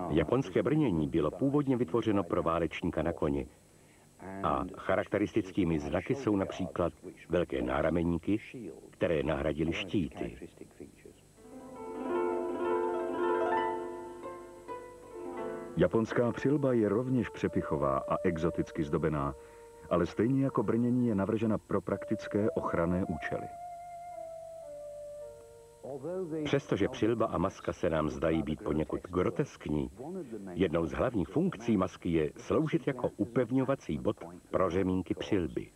Japonské brnění bylo původně vytvořeno pro válečníka na koni a charakteristickými znaky jsou například velké nárameníky, které nahradily štíty. Japonská přilba je rovněž přepichová a exoticky zdobená, ale stejně jako brnění je navržena pro praktické ochranné účely. Přestože přilba a maska se nám zdají být poněkud groteskní, jednou z hlavních funkcí masky je sloužit jako upevňovací bod pro řemínky přilby.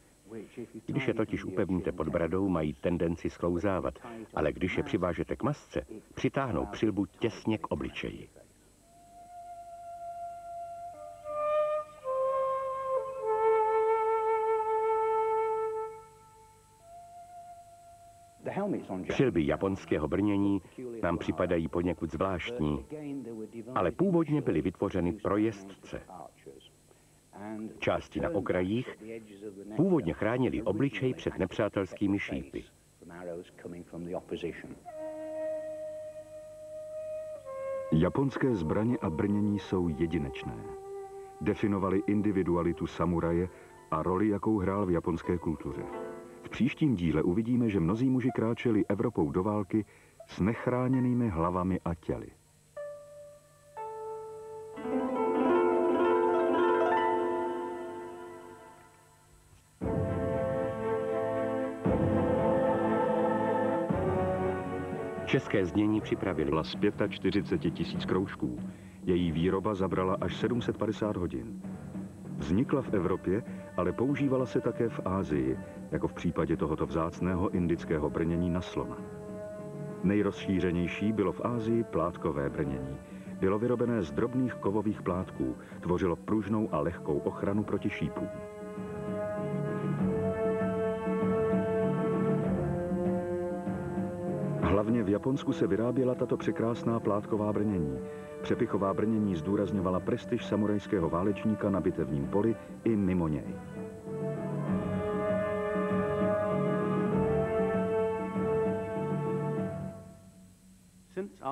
Když je totiž upevníte pod bradou, mají tendenci sklouzávat, ale když je přivážete k masce, přitáhnou přilbu těsně k obličeji. Přilby japonského brnění nám připadají poněkud zvláštní, ale původně byly vytvořeny pro jezdce. Části na okrajích původně chránily obličej před nepřátelskými šípy. Japonské zbraně a brnění jsou jedinečné. Definovaly individualitu samuraje a roli, jakou hrál v japonské kultuře. V příštím díle uvidíme, že mnozí muži kráčeli Evropou do války s nechráněnými hlavami a těly. České znění připravili z 45 000 kroužků. Její výroba zabrala až 750 hodin. Vznikla v Evropě, ale používala se také v Asii, jako v případě tohoto vzácného indického brnění na slona. Nejrozšířenější bylo v Asii plátkové brnění. Bylo vyrobené z drobných kovových plátků, tvořilo pružnou a lehkou ochranu proti šípům. Hlavně v Japonsku se vyráběla tato překrásná plátková brnění. Přepichová brnění zdůrazňovala prestiž samurajského válečníka na bitevním poli i mimo něj.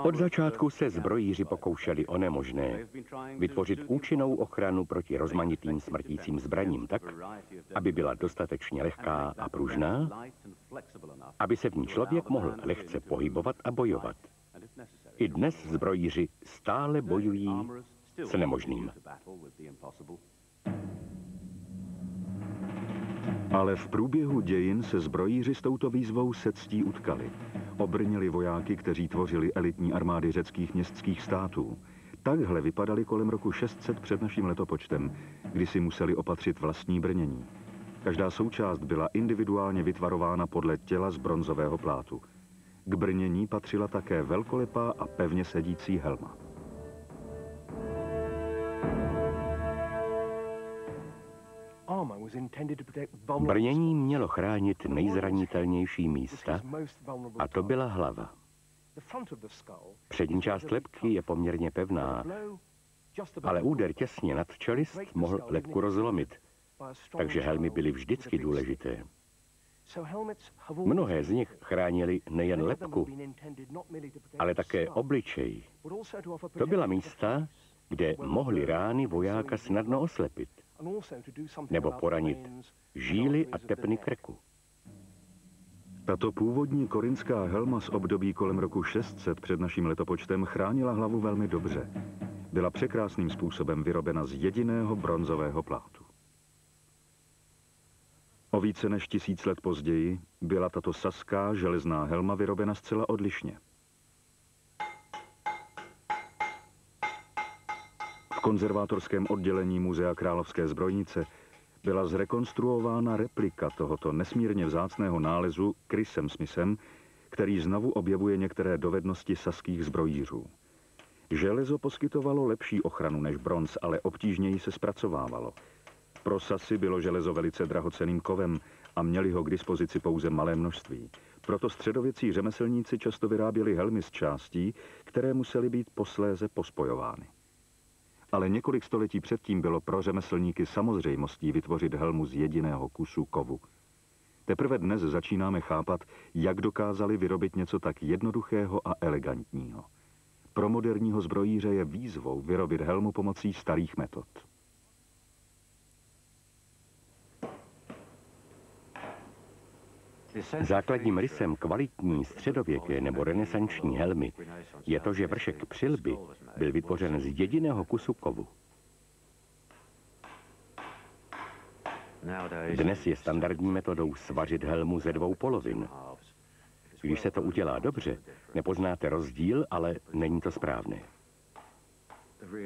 Od začátku se zbrojíři pokoušeli o nemožné, vytvořit účinnou ochranu proti rozmanitým smrtícím zbraním tak, aby byla dostatečně lehká a pružná, aby se v ní člověk mohl lehce pohybovat a bojovat. I dnes zbrojíři stále bojují s nemožným. Ale v průběhu dějin se zbrojíři s touto výzvou se ctí utkali. Obrnili vojáky, kteří tvořili elitní armády řeckých městských států. Takhle vypadali kolem roku 600 před naším letopočtem, kdy si museli opatřit vlastní brnění. Každá součást byla individuálně vytvarována podle těla z bronzového plátu. K brnění patřila také velkolepá a pevně sedící helma. Brnění mělo chránit nejzranitelnější místa, a to byla hlava. Přední část lebky je poměrně pevná, ale úder těsně nad čelist mohl lebku rozlomit, takže helmy byly vždycky důležité. Mnohé z nich chránili nejen lebku, ale také obličej. To byla místa, kde mohly rány vojáka snadno oslepit nebo poranit žíly a tepny krku. Tato původní korintská helma z období kolem roku 600 před naším letopočtem chránila hlavu velmi dobře. Byla překrásným způsobem vyrobena z jediného bronzového plátu. O více než 1000 let později byla tato saská železná helma vyrobena zcela odlišně. V konzervátorském oddělení Muzea Královské zbrojnice byla zrekonstruována replika tohoto nesmírně vzácného nálezu Chrisem Smithem, který znovu objevuje některé dovednosti saských zbrojířů. Železo poskytovalo lepší ochranu než bronz, ale obtížněji se zpracovávalo. Pro sasy bylo železo velice drahocenným kovem a měli ho k dispozici pouze malé množství. Proto středověcí řemeslníci často vyráběli helmy z částí, které musely být posléze pospojovány. Ale několik století předtím bylo pro řemeslníky samozřejmostí vytvořit helmu z jediného kusu kovu. Teprve dnes začínáme chápat, jak dokázali vyrobit něco tak jednoduchého a elegantního. Pro moderního zbrojíře je výzvou vyrobit helmu pomocí starých metod. Základním rysem kvalitní středověké nebo renesanční helmy je to, že vršek přilby byl vytvořen z jediného kusu kovu. Dnes je standardní metodou svařit helmu ze 2 polovin. Když se to udělá dobře, nepoznáte rozdíl, ale není to správné.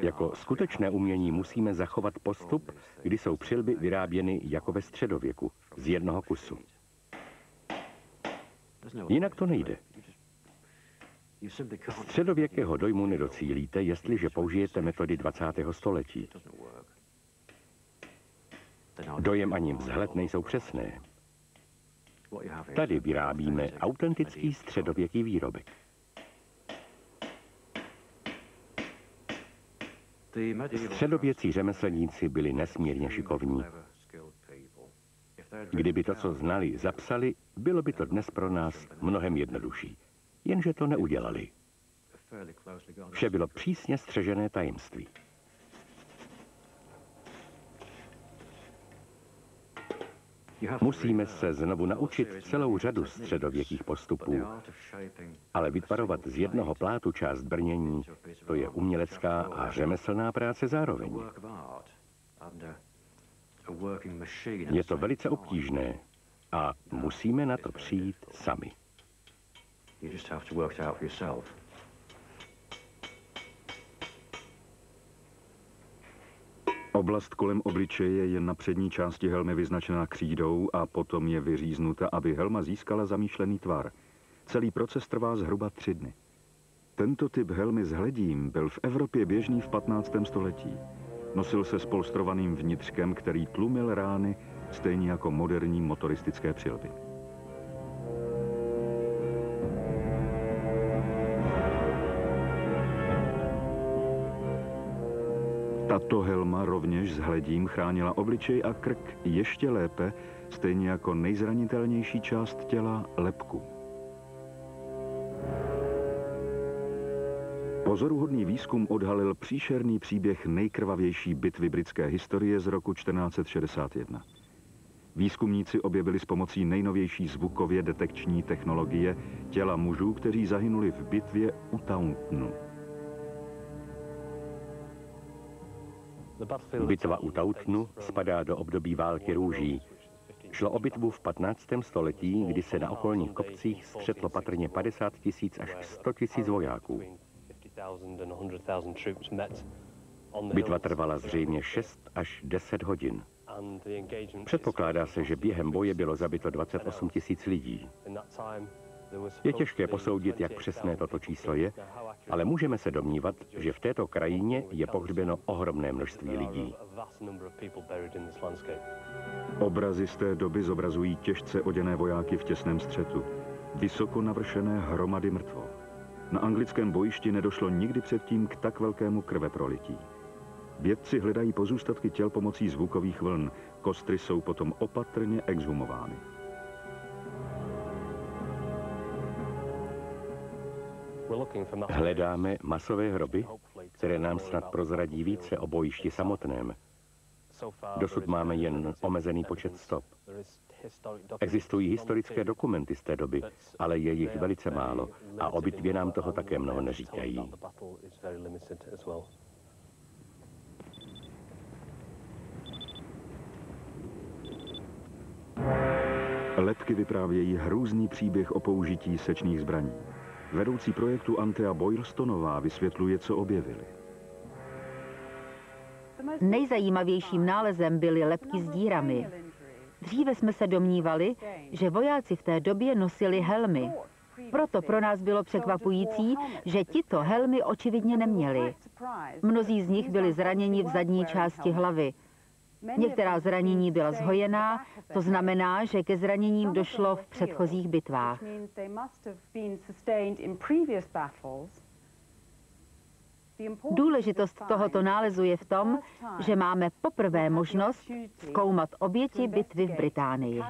Jako skutečné umění musíme zachovat postup, kdy jsou přilby vyráběny jako ve středověku, z jednoho kusu. Jinak to nejde. Středověkého dojmu nedocílíte, jestliže použijete metody 20. století. Dojem ani vzhled nejsou přesné. Tady vyrábíme autentický středověký výrobek. Středověcí řemeslníci byli nesmírně šikovní. Kdyby to, co znali, zapsali, bylo by to dnes pro nás mnohem jednodušší. Jenže to neudělali. Vše bylo přísně střežené tajemství. Musíme se znovu naučit celou řadu středověkých postupů, ale vytvarovat z jednoho plátu část brnění, to je umělecká a řemeslná práce zároveň. Je to velice obtížné a musíme na to přijít sami. Oblast kolem obličeje je na přední části helmy vyznačena křídou a potom je vyříznuta, aby helma získala zamýšlený tvar. Celý proces trvá zhruba 3 dny. Tento typ helmy s hledím byl v Evropě běžný v 15. století. Nosil se s polstrovaným vnitřkem, který tlumil rány, stejně jako moderní motoristické přilby. Tato helma rovněž s hledím chránila obličej a krk ještě lépe, stejně jako nejzranitelnější část těla, lebku. Pozoruhodný výzkum odhalil příšerný příběh nejkrvavější bitvy britské historie z roku 1461. Výzkumníci objevili s pomocí nejnovější zvukově detekční technologie těla mužů, kteří zahynuli v bitvě u Towntonu. Bitva u Towntonu spadá do období války růží. Šlo o bitvu v 15. století, kdy se na okolních kopcích střetlo patrně 50 000 až 100 000 vojáků. Bitva trvala zřejmě 6 až 10 hodin. Předpokládá se, že během boje bylo zabito 28 000 lidí. Je těžké posoudit, jak přesné toto číslo je, ale můžeme se domnívat, že v této krajině je pohřbeno ohromné množství lidí. Obrazy z té doby zobrazují těžce oděné vojáky v těsném střetu. Vysoko navršené hromady mrtvol. Na anglickém bojišti nedošlo nikdy předtím k tak velkému krveprolití. Vědci hledají pozůstatky těl pomocí zvukových vln. Kostry jsou potom opatrně exhumovány. Hledáme masové hroby, které nám snad prozradí více o bojišti samotném. Dosud máme jen omezený počet stop. Existují historické dokumenty z té doby, ale je jich velice málo a o bitvě nám toho také mnoho neříkají. Lebky vyprávějí hrůzný příběh o použití sečných zbraní. Vedoucí projektu Anthea Boylstonová vysvětluje, co objevili. Nejzajímavějším nálezem byly lebky s dírami. Dříve jsme se domnívali, že vojáci v té době nosili helmy. Proto pro nás bylo překvapující, že tito helmy očividně neměli. Mnozí z nich byli zraněni v zadní části hlavy. Některá zranění byla zhojená, to znamená, že ke zraněním došlo v předchozích bitvách. Důležitost tohoto nálezu je v tom, že máme poprvé možnost zkoumat oběti bitvy v Británii.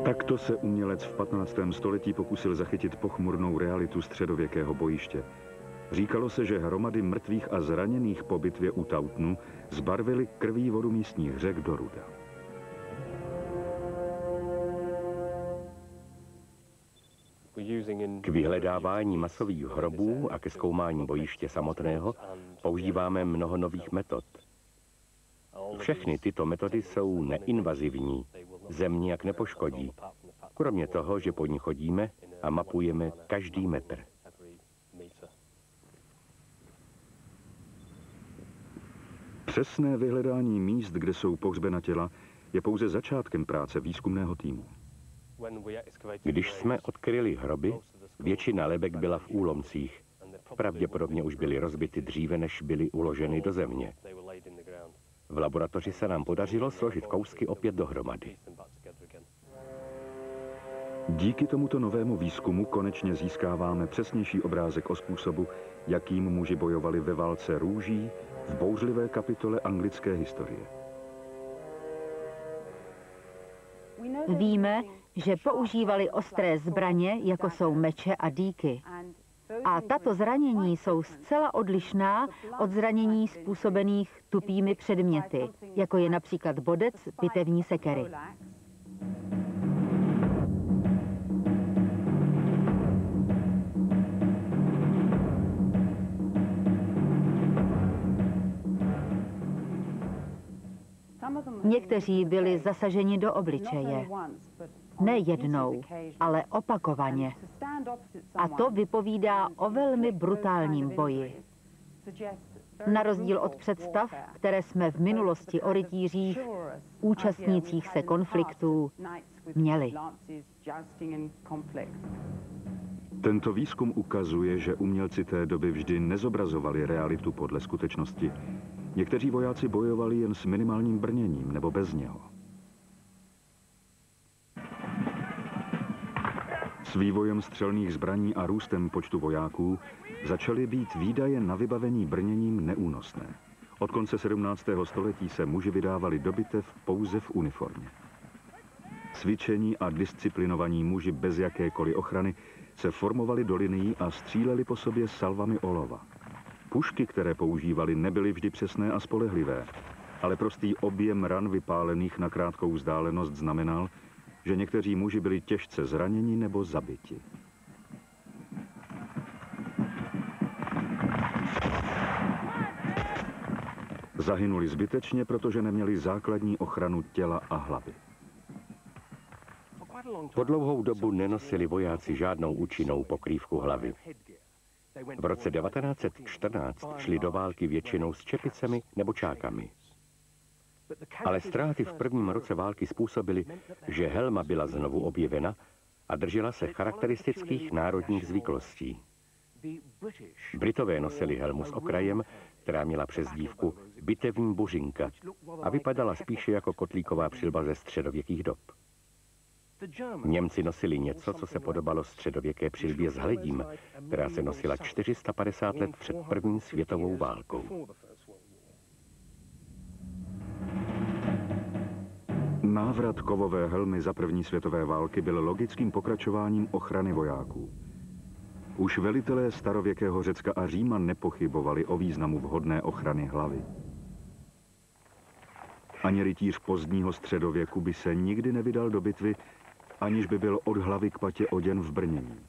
Takto se umělec v 15. století pokusil zachytit pochmurnou realitu středověkého bojiště. Říkalo se, že hromady mrtvých a zraněných po bitvě u Tautnu zbarvily krví vodu místních řek do ruda. K vyhledávání masových hrobů a ke zkoumání bojiště samotného používáme mnoho nových metod. Všechny tyto metody jsou neinvazivní, zem nijak nepoškodí, kromě toho, že po ní chodíme a mapujeme každý metr. Přesné vyhledání míst, kde jsou pohřbena těla, je pouze začátkem práce výzkumného týmu. Když jsme odkryli hroby, většina lebek byla v úlomcích. Pravděpodobně už byly rozbity dříve, než byly uloženy do země. V laboratoři se nám podařilo složit kousky opět dohromady. Díky tomuto novému výzkumu konečně získáváme přesnější obrázek o způsobu, jakým muži bojovali ve válce růží v bouřlivé kapitole anglické historie. Víme, že používali ostré zbraně, jako jsou meče a dýky. A tato zranění jsou zcela odlišná od zranění způsobených tupými předměty, jako je například bodec bitevní sekery. Někteří byli zasaženi do obličeje. Ne jednou, ale opakovaně. A to vypovídá o velmi brutálním boji. Na rozdíl od představ, které jsme v minulosti o rytířích, účastnících se konfliktů, měli. Tento výzkum ukazuje, že umělci té doby vždy nezobrazovali realitu podle skutečnosti. Někteří vojáci bojovali jen s minimálním brněním nebo bez něho. S vývojem střelných zbraní a růstem počtu vojáků začaly být výdaje na vybavení brněním neúnosné. Od konce 17. století se muži vydávali do bitev pouze v uniformě. Cvičení a disciplinovaní muži bez jakékoliv ochrany se formovali do linií a stříleli po sobě salvami olova. Pušky, které používali, nebyly vždy přesné a spolehlivé, ale prostý objem ran vypálených na krátkou vzdálenost znamenal, že někteří muži byli těžce zraněni nebo zabiti. Zahynuli zbytečně, protože neměli základní ochranu těla a hlavy. Po dlouhou dobu nenosili vojáci žádnou účinnou pokrývku hlavy. V roce 1914 šli do války většinou s čepicemi nebo čákami. Ale ztráty v prvním roce války způsobily, že helma byla znovu objevena a držela se charakteristických národních zvyklostí. Britové nosili helmu s okrajem, která měla přezdívku bitevní buřinka a vypadala spíše jako kotlíková přilba ze středověkých dob. Němci nosili něco, co se podobalo středověké přilbě s hledím, která se nosila 450 let před první světovou válkou. Návrat kovové helmy za první světové války byl logickým pokračováním ochrany vojáků. Už velitelé starověkého Řecka a Říma nepochybovali o významu vhodné ochrany hlavy. Ani rytíř pozdního středověku by se nikdy nevydal do bitvy, aniž by byl od hlavy k patě oděn v brnění.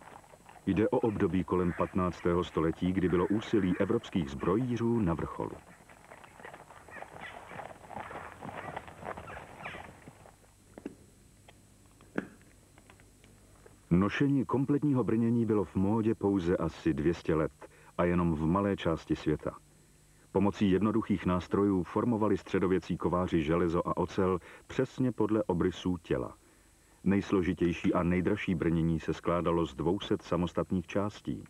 Jde o období kolem 15. století, kdy bylo úsilí evropských zbrojířů na vrcholu. Nošení kompletního brnění bylo v módě pouze asi 200 let a jenom v malé části světa. Pomocí jednoduchých nástrojů formovali středověcí kováři železo a ocel přesně podle obrysů těla. Nejsložitější a nejdražší brnění se skládalo z 200 samostatných částí.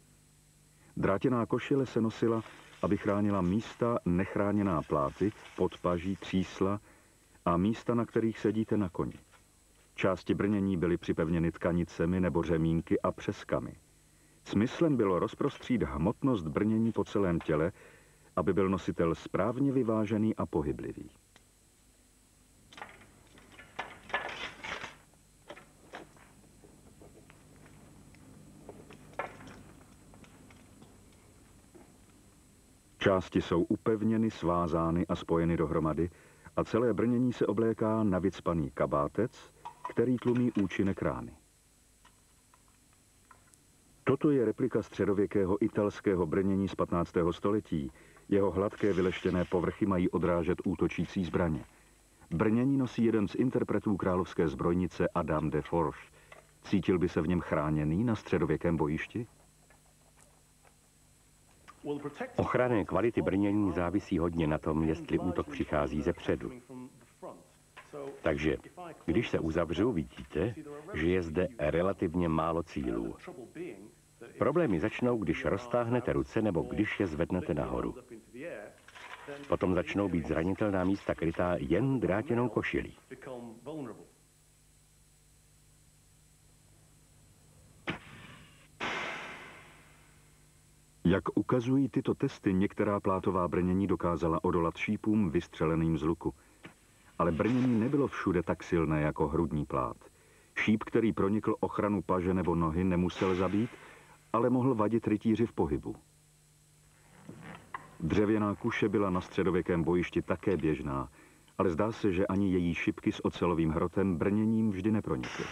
Drátěná košile se nosila, aby chránila místa nechráněná pláty, podpaží, křísla a místa, na kterých sedíte na koni. Části brnění byly připevněny tkanicemi nebo řemínky a přeskami. Smyslem bylo rozprostřít hmotnost brnění po celém těle, aby byl nositel správně vyvážený a pohyblivý. Části jsou upevněny, svázány a spojeny dohromady a celé brnění se obléká na vycpaný kabátec, který tlumí účinek rány. Toto je replika středověkého italského brnění z 15. století. Jeho hladké vyleštěné povrchy mají odrážet útočící zbraně. Brnění nosí jeden z interpretů královské zbrojnice Adam de Forge. Cítil by se v něm chráněný na středověkém bojišti? Ochranné kvality brnění závisí hodně na tom, jestli útok přichází ze předu. Takže, když se uzavřou, vidíte, že je zde relativně málo cílů. Problémy začnou, když roztáhnete ruce nebo když je zvednete nahoru. Potom začnou být zranitelná místa krytá jen drátěnou košilí. Jak ukazují tyto testy, některá plátová brnění dokázala odolat šípům vystřeleným z luku. Ale brnění nebylo všude tak silné jako hrudní plát. Šíp, který pronikl ochranu paže nebo nohy, nemusel zabít, ale mohl vadit rytíři v pohybu. Dřevěná kuše byla na středověkém bojišti také běžná, ale zdá se, že ani její šipky s ocelovým hrotem brněním vždy nepronikly.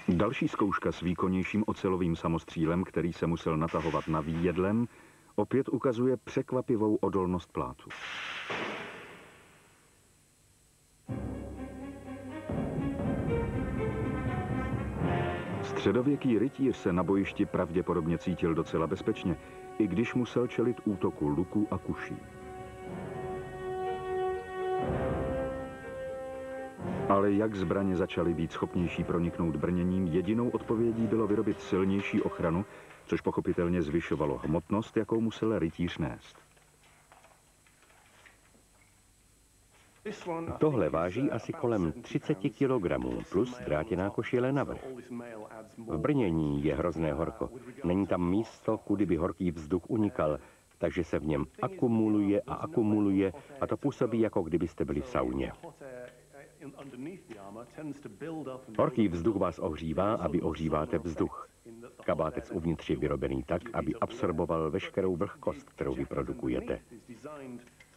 Další zkouška s výkonnějším ocelovým samostřílem, který se musel natahovat na výjedlem, opět ukazuje překvapivou odolnost plátu. Středověký rytíř se na bojišti pravděpodobně cítil docela bezpečně, i když musel čelit útoku luků a kuší. Ale jak zbraně začaly být schopnější proniknout brněním, jedinou odpovědí bylo vyrobit silnější ochranu, což pochopitelně zvyšovalo hmotnost, jakou musel rytíř nést. Tohle váží asi kolem 30 kg plus drátěná košile navrch. V brnění je hrozné horko. Není tam místo, kudy by horký vzduch unikal, takže se v něm akumuluje a to působí, jako kdybyste byli v sauně. Horký vzduch vás ohřívá a vy ohříváte vzduch. Kabátec uvnitř je vyrobený tak, aby absorboval veškerou vlhkost, kterou vyprodukujete.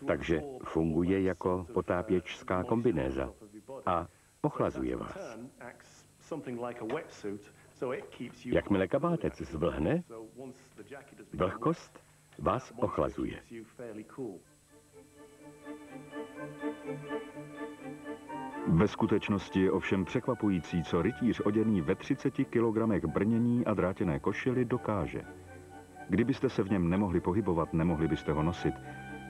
Takže funguje jako potápěčská kombinéza a ochlazuje vás. Jakmile kabátec zvlhne, vlhkost vás ochlazuje. Ve skutečnosti je ovšem překvapující, co rytíř oděný ve 30 kg brnění a drátěné košili dokáže. Kdybyste se v něm nemohli pohybovat, nemohli byste ho nosit.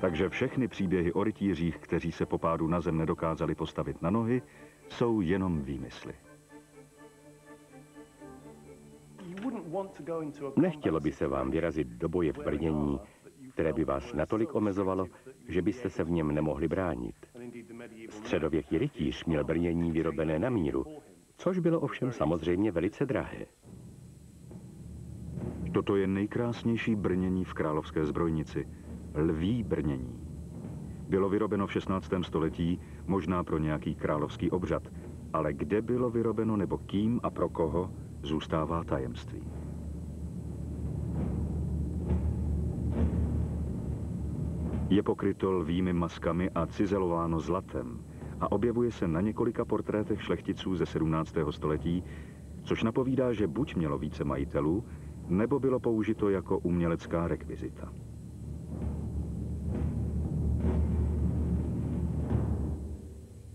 Takže všechny příběhy o rytířích, kteří se po pádu na zem nedokázali postavit na nohy, jsou jenom výmysly. Nechtělo by se vám vyrazit do boje v brnění, které by vás natolik omezovalo, že byste se v něm nemohli bránit. Středověký rytíř měl brnění vyrobené na míru, což bylo ovšem samozřejmě velice drahé. Toto je nejkrásnější brnění v královské zbrojnici. Lví brnění. Bylo vyrobeno v 16. století, možná pro nějaký královský obřad, ale kde bylo vyrobeno nebo kým a pro koho, zůstává tajemství. Je pokryto lvími maskami a cizelováno zlatem a objevuje se na několika portrétech šlechticů ze 17. století, což napovídá, že buď mělo více majitelů, nebo bylo použito jako umělecká rekvizita.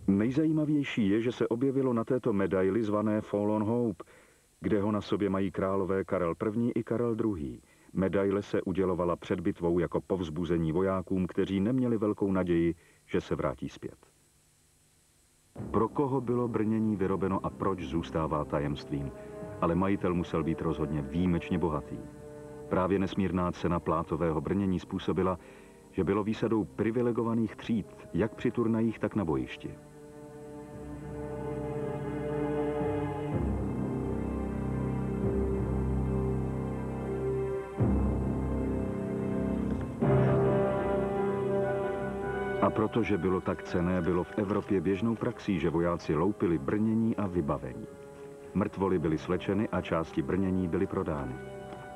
Nejzajímavější je, že se objevilo na této medaili zvané Fallen Hope, kde ho na sobě mají králové Karel I. i Karel II. Medaile se udělovala před bitvou jako povzbuzení vojákům, kteří neměli velkou naději, že se vrátí zpět. Pro koho bylo brnění vyrobeno a proč zůstává tajemstvím, ale majitel musel být rozhodně výjimečně bohatý. Právě nesmírná cena plátového brnění způsobila, že bylo výsadou privilegovaných tříd, jak při turnajích, tak na bojišti. A protože bylo tak cenné, bylo v Evropě běžnou praxí, že vojáci loupili brnění a vybavení. mrtvoly byly slečeny a části brnění byly prodány.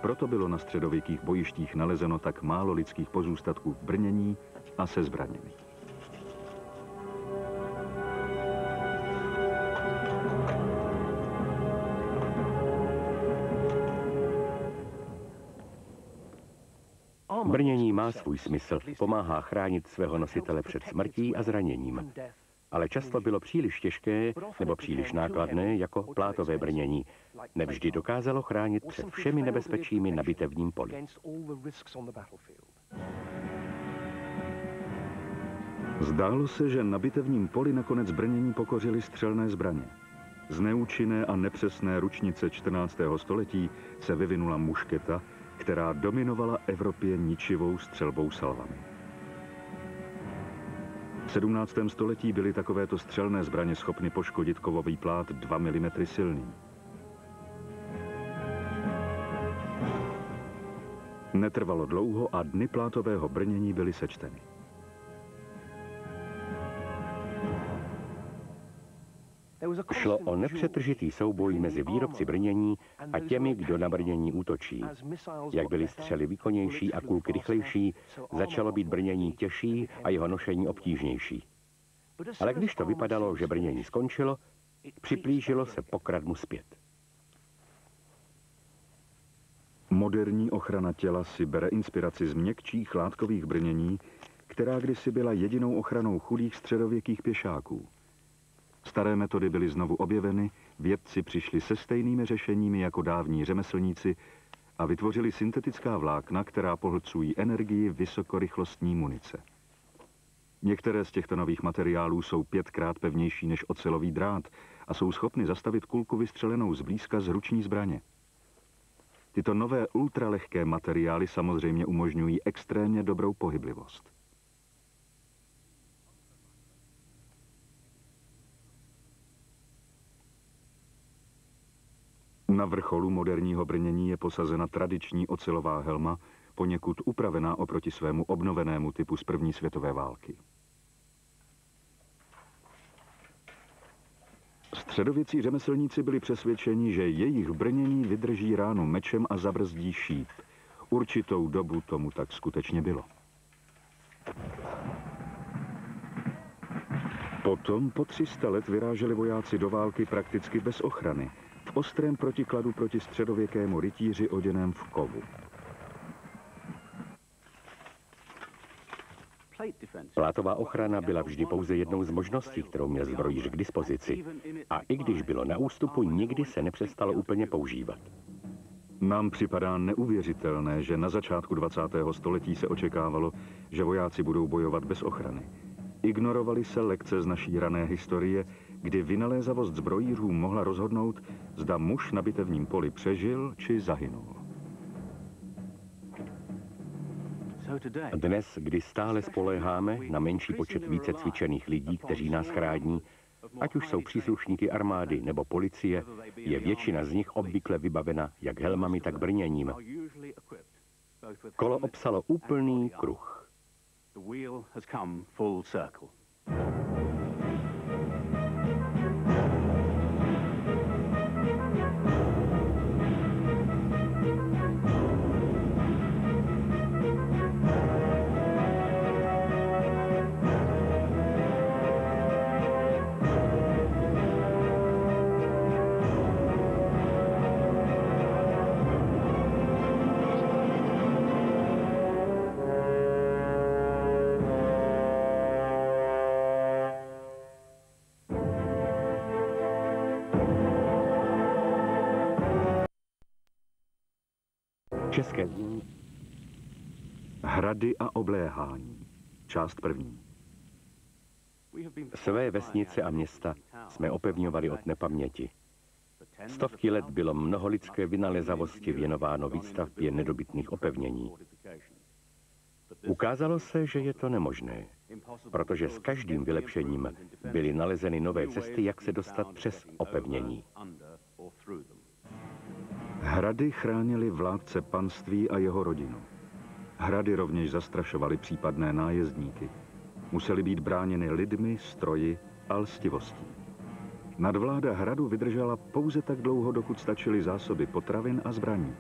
Proto bylo na středověkých bojištích nalezeno tak málo lidských pozůstatků v brnění a se zbraněmi. Brnění má svůj smysl, pomáhá chránit svého nositele před smrtí a zraněním. Ale často bylo příliš těžké nebo příliš nákladné jako plátové brnění. Nevždy dokázalo chránit před všemi nebezpečími na bitevním poli. Zdálo se, že na bitevním poli nakonec brnění pokořily střelné zbraně. Z neúčinné a nepřesné ručnice 14. století se vyvinula mušketa, která dominovala Evropě ničivou střelbou salvami. V 17. století byly takovéto střelné zbraně schopny poškodit kovový plát 2 mm silný. Netrvalo dlouho a dny plátového brnění byly sečteny. Šlo o nepřetržitý souboj mezi výrobci brnění a těmi, kdo na brnění útočí. Jak byly střely výkonnější a kulky rychlejší, začalo být brnění těžší a jeho nošení obtížnější. Ale když to vypadalo, že brnění skončilo, připlížilo se pokradmu zpět. Moderní ochrana těla si bere inspiraci z měkčích látkových brnění, která kdysi byla jedinou ochranou chudých středověkých pěšáků. Staré metody byly znovu objeveny, vědci přišli se stejnými řešeními jako dávní řemeslníci a vytvořili syntetická vlákna, která pohlcují energii vysokorychlostní munice. Některé z těchto nových materiálů jsou 5krát pevnější než ocelový drát a jsou schopny zastavit kulku vystřelenou zblízka z ruční zbraně. Tyto nové ultralehké materiály samozřejmě umožňují extrémně dobrou pohyblivost. Na vrcholu moderního brnění je posazena tradiční ocelová helma, poněkud upravená oproti svému obnovenému typu z první světové války. Středověcí řemeslníci byli přesvědčeni, že jejich brnění vydrží ránu mečem a zabrzdí šíp. Určitou dobu tomu tak skutečně bylo. Potom po 300 let vyráželi vojáci do války prakticky bez ochrany, v ostrém protikladu proti středověkému rytíři oděném v kovu. Plátová ochrana byla vždy pouze jednou z možností, kterou měl zbrojíř k dispozici. A i když bylo na ústupu, nikdy se nepřestalo úplně používat. Nám připadá neuvěřitelné, že na začátku 20. století se očekávalo, že vojáci budou bojovat bez ochrany. Ignorovaly se lekce z naší rané historie, kdy vynalézavost zbrojířů mohla rozhodnout, zda muž na bitevním poli přežil či zahynul. Dnes, kdy stále spoléháme na menší počet více cvičených lidí, kteří nás chrání, ať už jsou příslušníky armády nebo policie, je většina z nich obvykle vybavena jak helmami, tak brněním. Kolo obsalo úplný kruh. České znění. Hrady a obléhání. Část první. Své vesnice a města jsme opevňovali od nepaměti. Stovky let bylo mnoho lidské vynalézavosti věnováno výstavbě nedobytných opevnění. Ukázalo se, že je to nemožné, protože s každým vylepšením byly nalezeny nové cesty, jak se dostat přes opevnění. Hrady chránily vládce panství a jeho rodinu. Hrady rovněž zastrašovaly případné nájezdníky. Musely být bráněny lidmi, stroji a lstivostí. Nadvláda hradu vydržela pouze tak dlouho, dokud stačily zásoby potravin a zbraní.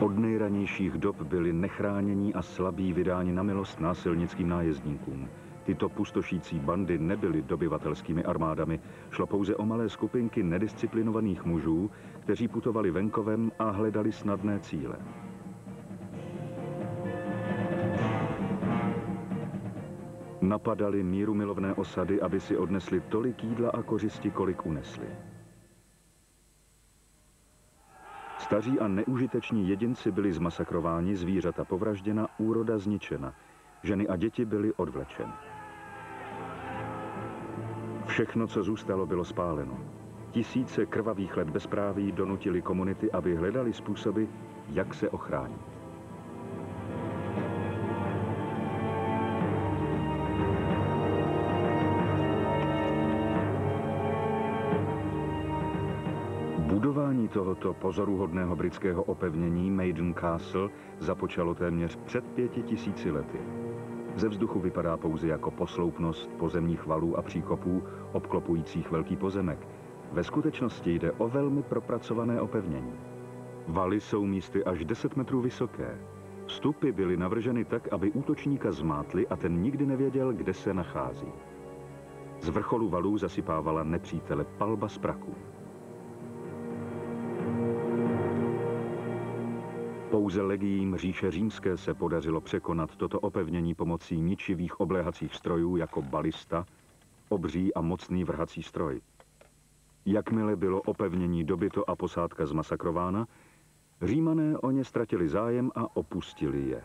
Od nejranějších dob byli nechránění a slabí vydáni na milost násilnickým nájezdníkům. Tyto pustošící bandy nebyly dobyvatelskými armádami, šlo pouze o malé skupinky nedisciplinovaných mužů, kteří putovali venkovem a hledali snadné cíle. Napadali mírumilovné osady, aby si odnesli tolik jídla a kořisti, kolik unesli. Staří a neužiteční jedinci byli zmasakrováni, zvířata povražděna, úroda zničena. Ženy a děti byly odvlečeny. Všechno, co zůstalo, bylo spáleno. Tisíce krvavých let bezpráví donutili komunity, aby hledali způsoby, jak se ochránit. Budování tohoto pozoruhodného britského opevnění Maiden Castle započalo téměř před 5000 lety. Ze vzduchu vypadá pouze jako posloupnost pozemních valů a příkopů obklopujících velký pozemek. Ve skutečnosti jde o velmi propracované opevnění. Valy jsou místy až 10 metrů vysoké. Vstupy byly navrženy tak, aby útočníka zmátly a ten nikdy nevěděl, kde se nachází. Z vrcholu valů zasypávala nepřítele palba z praku. Pouze legiím říše římské se podařilo překonat toto opevnění pomocí ničivých obléhacích strojů jako balista, obří a mocný vrhací stroj. Jakmile bylo opevnění dobyto a posádka zmasakrována, Římané o ně ztratili zájem a opustili je.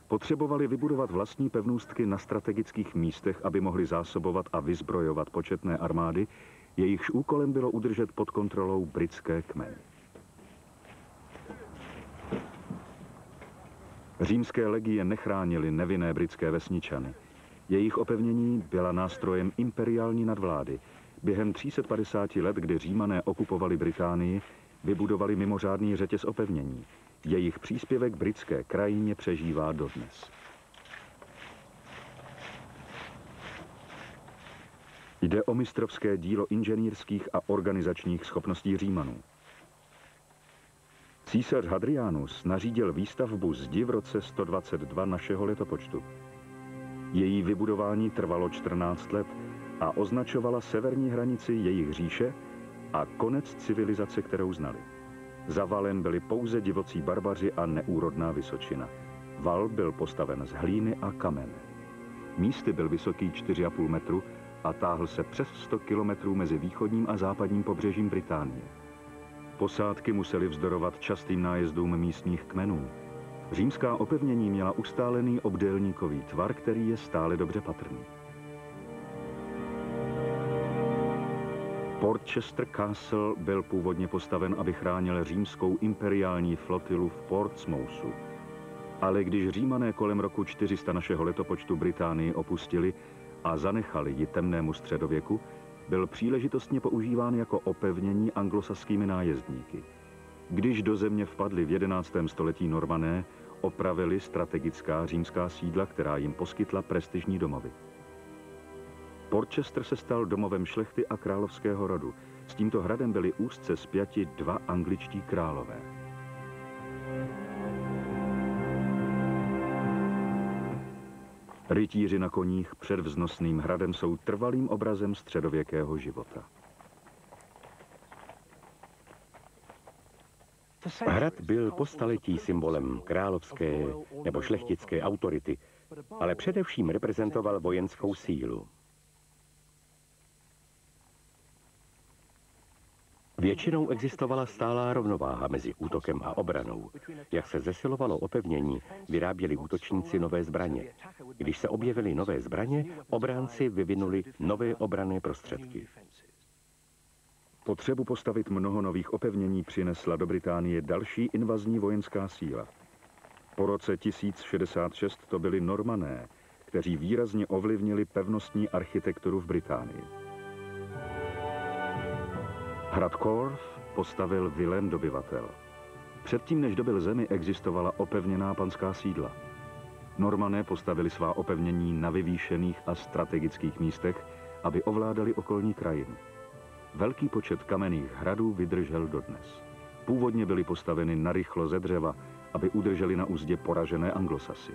Potřebovali vybudovat vlastní pevnůstky na strategických místech, aby mohli zásobovat a vyzbrojovat početné armády, jejichž úkolem bylo udržet pod kontrolou britské kmeny. Římské legie nechránily nevinné britské vesničany. Jejich opevnění byla nástrojem imperiální nadvlády. Během 350 let, kdy Římané okupovali Británii, vybudovali mimořádný řetěz opevnění. Jejich příspěvek britské krajině přežívá dodnes. Jde o mistrovské dílo inženýrských a organizačních schopností Římanů. Císař Hadrianus nařídil výstavbu zdi v roce 122 našeho letopočtu. Její vybudování trvalo 14 let a označovala severní hranici jejich říše a konec civilizace, kterou znali. Za valem byli pouze divocí barbaři a neúrodná vysočina. Val byl postaven z hlíny a kamene. Místy byl vysoký 4,5 metru a táhl se přes 100 kilometrů mezi východním a západním pobřežím Británie. Posádky musely vzdorovat častým nájezdům místních kmenů. Římská opevnění měla ustálený obdélníkový tvar, který je stále dobře patrný. Portchester Castle byl původně postaven, aby chránil římskou imperiální flotilu v Portsmouthu. Ale když Římané kolem roku 400 našeho letopočtu Británii opustili a zanechali ji temnému středověku, byl příležitostně používán jako opevnění anglosaskými nájezdníky. Když do země vpadli v 11. století Normané, opravili strategická římská sídla, která jim poskytla prestižní domovy. Portchester se stal domovem šlechty a královského rodu. S tímto hradem byli úzce spjati dva angličtí králové. Rytíři na koních před vznosným hradem jsou trvalým obrazem středověkého života. Hrad byl po staletí symbolem královské nebo šlechtické autority, ale především reprezentoval vojenskou sílu. Většinou existovala stálá rovnováha mezi útokem a obranou. Jak se zesilovalo opevnění, vyráběli útočníci nové zbraně. Když se objevily nové zbraně, obránci vyvinuli nové obranné prostředky. Potřebu postavit mnoho nových opevnění přinesla do Británie další invazní vojenská síla. Po roce 1066 to byli Normané, kteří výrazně ovlivnili pevnostní architekturu v Británii. Hrad Corfe postavil Vilém Dobyvatel. Předtím, než dobyl zemi, existovala opevněná panská sídla. Normané postavili svá opevnění na vyvýšených a strategických místech, aby ovládali okolní krajinu. Velký počet kamenných hradů vydržel dodnes. Původně byly postaveny narychlo ze dřeva, aby udrželi na uzdě poražené Anglosasy.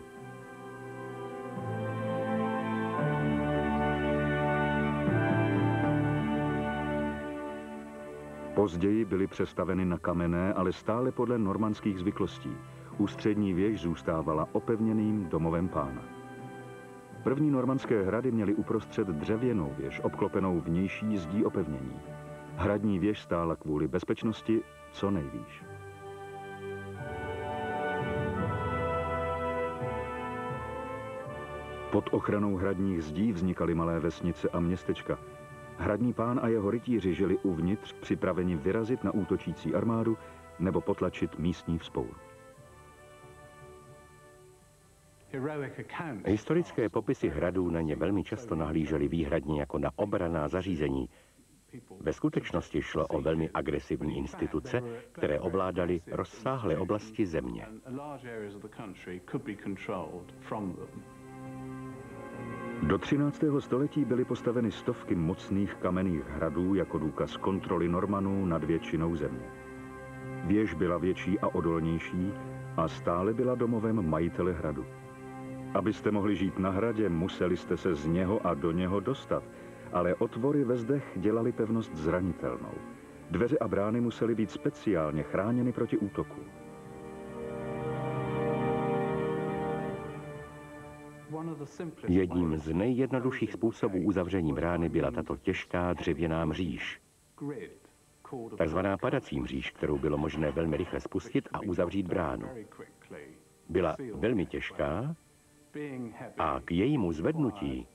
Později byly přestaveny na kamenné, ale stále podle normandských zvyklostí. Ústřední věž zůstávala opevněným domovem pána. První normandské hrady měly uprostřed dřevěnou věž, obklopenou vnější zdí opevnění. Hradní věž stála kvůli bezpečnosti co nejvýš. Pod ochranou hradních zdí vznikaly malé vesnice a městečka. Hradní pán a jeho rytíři žili uvnitř, připraveni vyrazit na útočící armádu nebo potlačit místní vzpouru. Historické popisy hradů na ně velmi často nahlížely výhradně jako na obranná zařízení. Ve skutečnosti šlo o velmi agresivní instituce, které ovládaly rozsáhlé oblasti země. Do 13. století byly postaveny stovky mocných kamenných hradů jako důkaz kontroly Normanů nad většinou země. Věž byla větší a odolnější a stále byla domovem majitele hradu. Abyste mohli žít na hradě, museli jste se z něho a do něho dostat, ale otvory ve zdech dělaly pevnost zranitelnou. Dveře a brány musely být speciálně chráněny proti útoku. Jedním z nejjednodušších způsobů uzavření brány byla tato těžká dřevěná mříž. Takzvaná padací mříž, kterou bylo možné velmi rychle spustit a uzavřít bránu. Byla velmi těžká a k jejímu zvednutí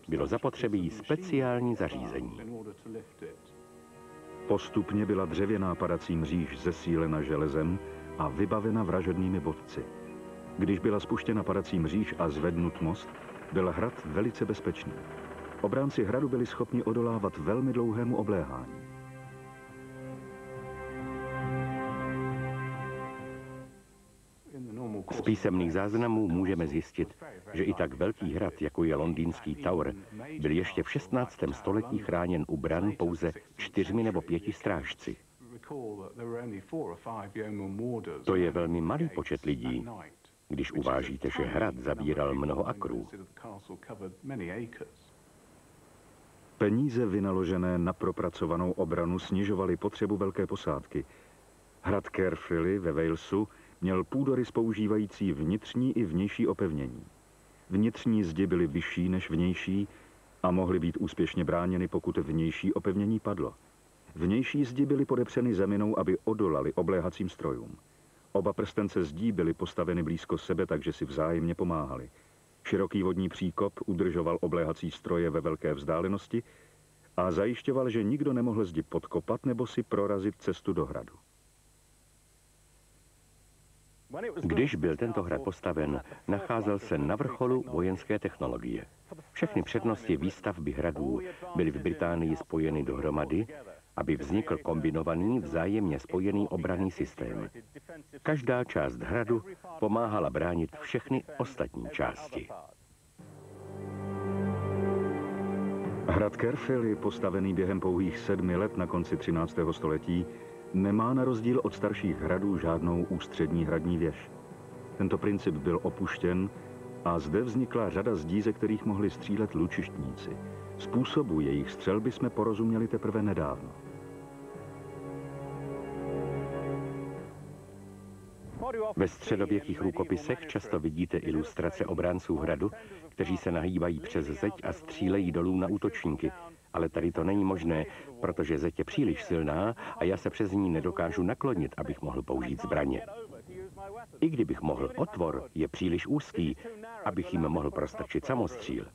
bylo zapotřebí speciální zařízení. Postupně byla dřevěná padací mříž zesílena železem a vybavena vražednými bodci. Když byla spuštěna padací mříž a zvednut most, byl hrad velice bezpečný. Obránci hradu byli schopni odolávat velmi dlouhému obléhání. Z písemných záznamů můžeme zjistit, že i tak velký hrad, jako je londýnský Tower, byl ještě v 16. století chráněn u bran pouze 4 nebo 5 strážci. To je velmi malý počet lidí, když uvážíte, že hrad zabíral mnoho akrů. Peníze vynaložené na propracovanou obranu snižovaly potřebu velké posádky. Hrad Caerphilly ve Walesu měl půdorys používající vnitřní i vnější opevnění. Vnitřní zdi byly vyšší než vnější a mohly být úspěšně bráněny, pokud vnější opevnění padlo. Vnější zdi byly podepřeny zeminou, aby odolaly obléhacím strojům. Oba prstence zdí byly postaveny blízko sebe, takže si vzájemně pomáhali. Široký vodní příkop udržoval obléhací stroje ve velké vzdálenosti a zajišťoval, že nikdo nemohl zdi podkopat nebo si prorazit cestu do hradu. Když byl tento hrad postaven, nacházel se na vrcholu vojenské technologie. Všechny přednosti výstavby hradů byly v Británii spojeny dohromady, aby vznikl kombinovaný, vzájemně spojený obranný systém. Každá část hradu pomáhala bránit všechny ostatní části. Hrad Caerphilly, postavený během pouhých 7 let na konci 13. století, nemá na rozdíl od starších hradů žádnou ústřední hradní věž. Tento princip byl opuštěn a zde vznikla řada zdí, ze kterých mohli střílet lučištníci. Způsobu jejich střelby jsme porozuměli teprve nedávno. Ve středověkých rukopisech často vidíte ilustrace obránců hradu, kteří se nahýbají přes zeď a střílejí dolů na útočníky. Ale tady to není možné, protože zeď je příliš silná a já se přes ní nedokážu naklonit, abych mohl použít zbraně. I kdybych mohl, otvor je příliš úzký, abych jim mohl prostrčit samostříl.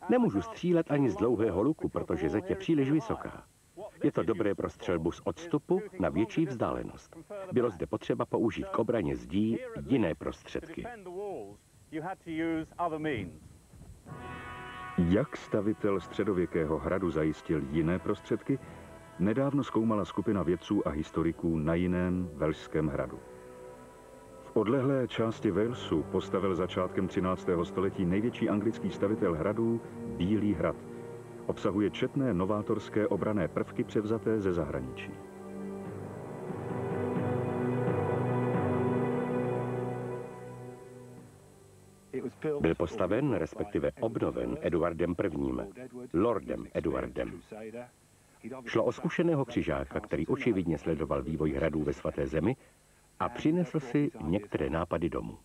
Nemůžu střílet ani z dlouhého luku, protože zeď je příliš vysoká. Je to dobré pro střelbu z odstupu na větší vzdálenost. Bylo zde potřeba použít k obraně zdí jiné prostředky. Jak stavitel středověkého hradu zajistil jiné prostředky, nedávno zkoumala skupina vědců a historiků na jiném velšském hradu. V odlehlé části Walesu postavil začátkem 13. století největší anglický stavitel hradů Bílý hrad. Obsahuje četné novátorské obranné prvky převzaté ze zahraničí. Byl postaven, respektive obnoven Eduardem I., lordem Eduardem. Šlo o zkušeného křižáka, který očividně sledoval vývoj hradů ve svaté zemi a přinesl si některé nápady domů.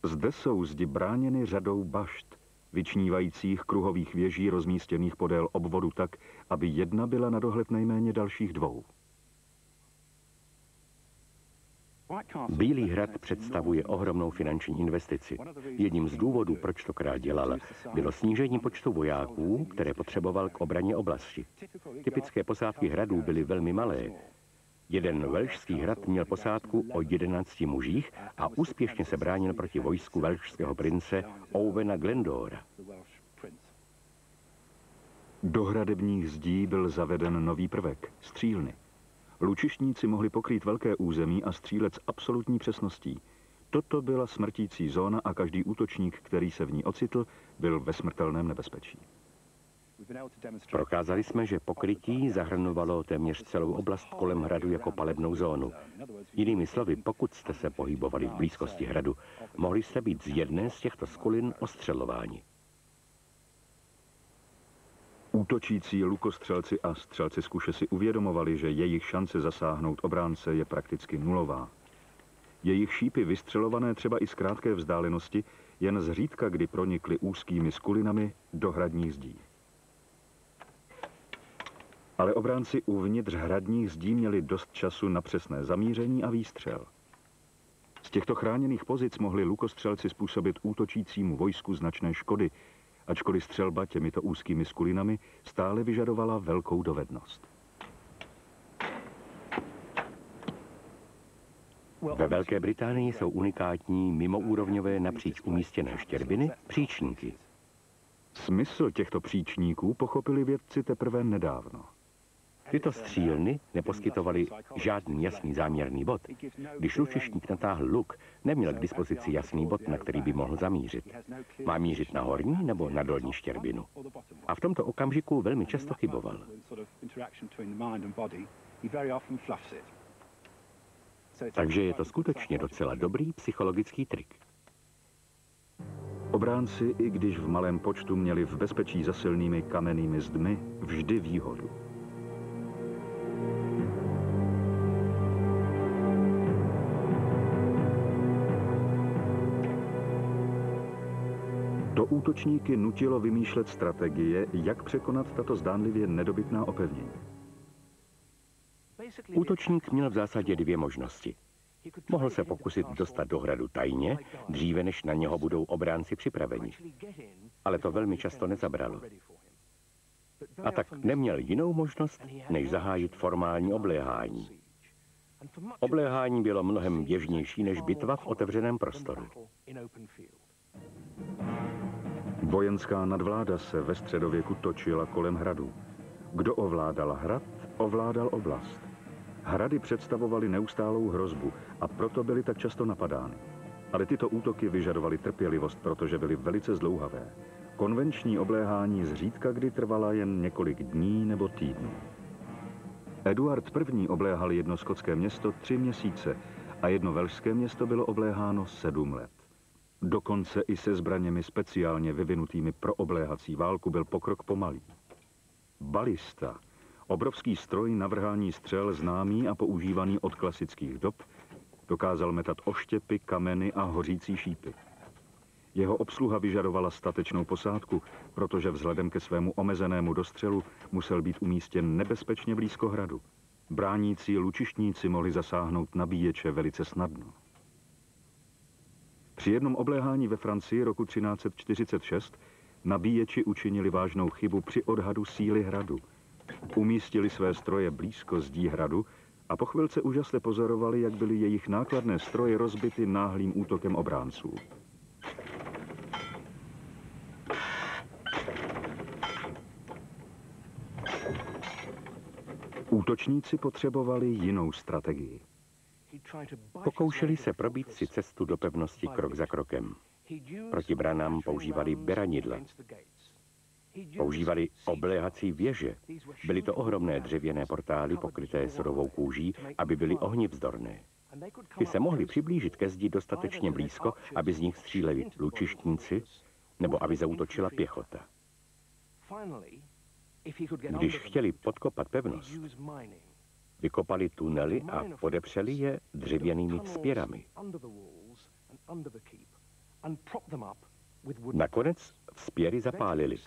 Zde jsou zdi bráněny řadou bašt, vyčnívajících kruhových věží rozmístěných podél obvodu tak, aby jedna byla na dohled nejméně dalších dvou. Bílý hrad představuje ohromnou finanční investici. Jedním z důvodů, proč to král dělal, bylo snížení počtu vojáků, které potřeboval k obraně oblasti. Typické posádky hradů byly velmi malé. Jeden velšský hrad měl posádku o 11 mužích a úspěšně se bránil proti vojsku velšského prince Owena Glendoora. Do hradebních zdí byl zaveden nový prvek – střílny. Lučišníci mohli pokrýt velké území a střílet s absolutní přesností. Toto byla smrtící zóna a každý útočník, který se v ní ocitl, byl ve smrtelném nebezpečí. Prokázali jsme, že pokrytí zahrnovalo téměř celou oblast kolem hradu jako palebnou zónu. Jinými slovy, pokud jste se pohybovali v blízkosti hradu, mohli jste být z jedné z těchto skulin ostřelováni. Útočící lukostřelci a střelci z kuše si uvědomovali, že jejich šance zasáhnout obránce je prakticky nulová. Jejich šípy vystřelované třeba i z krátké vzdálenosti jen zřídka kdy pronikly úzkými skulinami do hradních zdí. Ale obránci uvnitř hradních zdí měli dost času na přesné zamíření a výstřel. Z těchto chráněných pozic mohli lukostřelci způsobit útočícímu vojsku značné škody, ačkoliv střelba těmito úzkými skulinami stále vyžadovala velkou dovednost. Ve Velké Británii jsou unikátní mimoúrovňové napříč umístěné štěrbiny příčníky. Smysl těchto příčníků pochopili vědci teprve nedávno. Tyto střílny neposkytovaly žádný jasný záměrný bod. Když lučišník natáhl luk, neměl k dispozici jasný bod, na který by mohl zamířit. Má mířit na horní nebo na dolní štěrbinu. A v tomto okamžiku velmi často chyboval. Takže je to skutečně docela dobrý psychologický trik. Obránci, i když v malém počtu měli v bezpečí za silnými kamennými zdmi, vždy výhodu. To útočníky nutilo vymýšlet strategie, jak překonat tato zdánlivě nedobytná opevnění. Útočník měl v zásadě dvě možnosti. Mohl se pokusit dostat do hradu tajně, dříve než na něho budou obránci připraveni. Ale to velmi často nezabralo. A tak neměl jinou možnost, než zahájit formální obléhání. Obléhání bylo mnohem běžnější než bitva v otevřeném prostoru. Vojenská nadvláda se ve středověku točila kolem hradů. Kdo ovládal hrad, ovládal oblast. Hrady představovaly neustálou hrozbu a proto byly tak často napadány. Ale tyto útoky vyžadovaly trpělivost, protože byly velice zdlouhavé. Konvenční obléhání zřídka kdy trvala jen několik dní nebo týdnů. Eduard I. obléhal jedno skotské město 3 měsíce a jedno velšské město bylo obléháno 7 let. Dokonce i se zbraněmi speciálně vyvinutými pro obléhací válku byl pokrok pomalý. Balista, obrovský stroj na vrhání střel známý a používaný od klasických dob, dokázal metat oštěpy, kameny a hořící šípy. Jeho obsluha vyžadovala statečnou posádku, protože vzhledem ke svému omezenému dostřelu musel být umístěn nebezpečně blízko hradu. Bránící lučištníci mohli zasáhnout nabíječe velice snadno. Při jednom obléhání ve Francii roku 1346 nabíječi učinili vážnou chybu při odhadu síly hradu. Umístili své stroje blízko zdí hradu a po chvilce úžasle pozorovali, jak byly jejich nákladné stroje rozbity náhlým útokem obránců. Útočníci potřebovali jinou strategii. Pokoušeli se probít si cestu do pevnosti krok za krokem. Proti branám používali beranidla. Používali obléhací věže. Byly to ohromné dřevěné portály pokryté surovou kůží, aby byly ohnivzdorné. Ty se mohli přiblížit ke zdi dostatečně blízko, aby z nich stříleli lučištníci, nebo aby zaútočila pěchota. Když chtěli podkopat pevnost, vykopali tunely a podepřeli je dřevěnými vzpěrami. Nakonec vzpěry zapálili.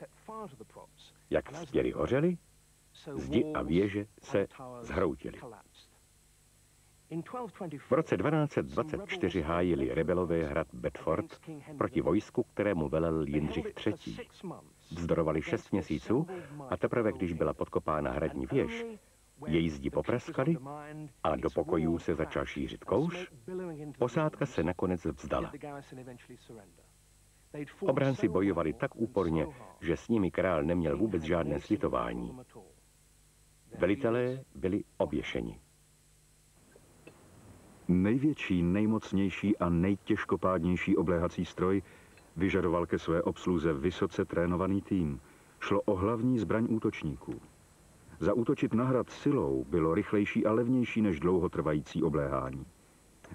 Jak vzpěry hořely, zdi a věže se zhroutily. V roce 1224 hájili rebelové hrad Bedford proti vojsku, kterému velel Jindřich III. Vzdorovali 6 měsíců a teprve, když byla podkopána hradní věž, její zdi popraskaly a do pokojů se začal šířit kouř, posádka se nakonec vzdala. Obránci bojovali tak úporně, že s nimi král neměl vůbec žádné slitování. Velitelé byli oběšeni. Největší, nejmocnější a nejtěžkopádnější obléhací stroj vyžadoval ke své obsluze vysoce trénovaný tým. Šlo o hlavní zbraň útočníků. Zaútočit na hrad silou bylo rychlejší a levnější než dlouhotrvající obléhání.